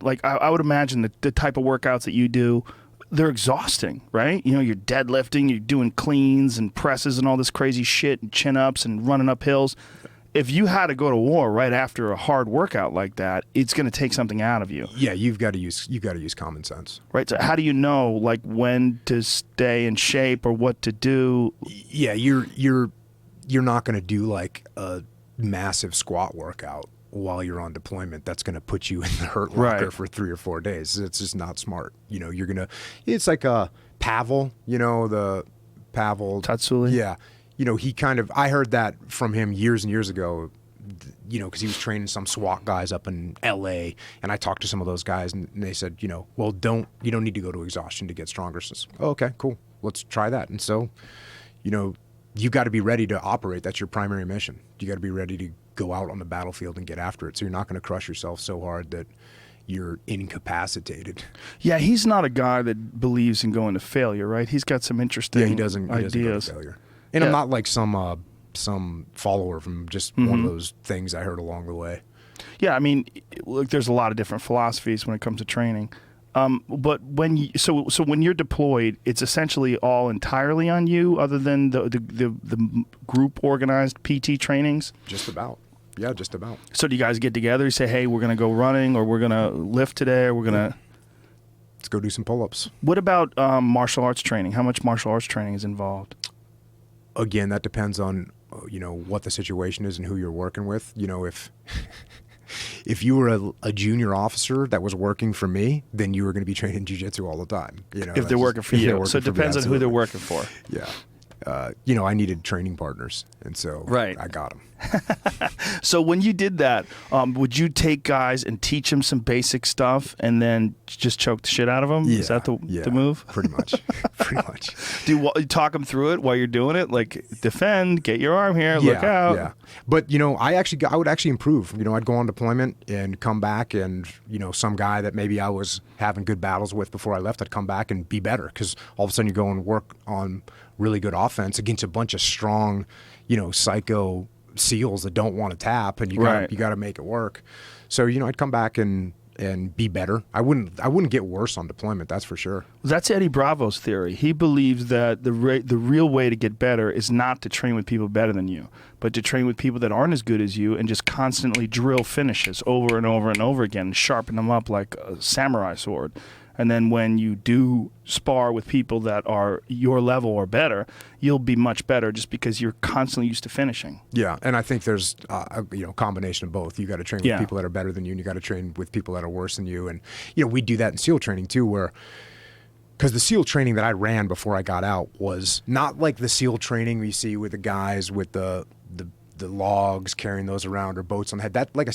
like I would imagine that the type of workouts that you do, they're exhausting, right? You know, you're deadlifting, you're doing cleans and presses and all this crazy shit and chin-ups and running up hills. If you had to go to war right after a hard workout like that, it's going to take something out of you. Yeah, you've got to use common sense. Right. So how do you know like when to stay in shape or what to do? Yeah, you're not going to do like a massive squat workout while you're on deployment. That's going to put you in the hurt locker for 3 or 4 days. It's just not smart. You know, it's like a Pavel, you know, the Pavel Tatsuli. Yeah. You know, I heard that from him years and years ago, you know, because he was training some SWAT guys up in LA, and I talked to some of those guys, and they said, you know, well, you don't need to go to exhaustion to get stronger. So, oh, okay, cool, let's try that. And so, you know, you got to be ready to operate. That's your primary mission. You got to be ready to go out on the battlefield and get after it. So you're not going to crush yourself so hard that you're incapacitated. Yeah, he's not a guy that believes in going to failure, right? He's got some interesting he doesn't go to failure. And I'm not like some follower from just one of those things I heard along the way. Yeah, I mean, look, there's a lot of different philosophies when it comes to training. But when when you're deployed, it's essentially all entirely on you, other than the group organized PT trainings. Just about. Yeah, just about. So do you guys get together? You say, hey, we're going to go running, or we're going to lift today, or we're going to... Let's go do some pull-ups. What about martial arts training? How much martial arts training is involved? Again, that depends on, you know, what the situation is and who you're working with. You know, if you were a junior officer that was working for me, then you were going to be training jiu-jitsu all the time. You know, if they're working for you. So it depends on who they're working for. Yeah. You know, I needed training partners, and so I got them. So when you did that, would you take guys and teach them some basic stuff and then just choke the shit out of them? Yeah, Is that the move? Pretty much. Pretty much. Do you talk them through it while you're doing it? Like, defend, get your arm here, look out. Yeah. But, you know, I would actually improve. You know, I'd go on deployment and come back, and, you know, some guy that maybe I was having good battles with before I left, I'd come back and be better, because all of a sudden you go and work on really good offense against a bunch of strong, you know, psycho SEALs that don't want to tap, and you got to make it work. So, you know, I'd come back and be better. I wouldn't get worse on deployment, that's for sure. That's Eddie Bravo's theory. He believes that the real way to get better is not to train with people better than you, but to train with people that aren't as good as you and just constantly drill finishes over and over and over again, and sharpen them up like a samurai sword. And then when you do spar with people that are your level or better, you'll be much better just because you're constantly used to finishing. Yeah, and I think there's a combination of both. You got to train with people that are better than you, and you got to train with people that are worse than you. And you know, we do that in SEAL training too, where because the SEAL training that I ran before I got out was not like the SEAL training we see with the guys with the logs carrying those around, or boats on the head. That, like I said,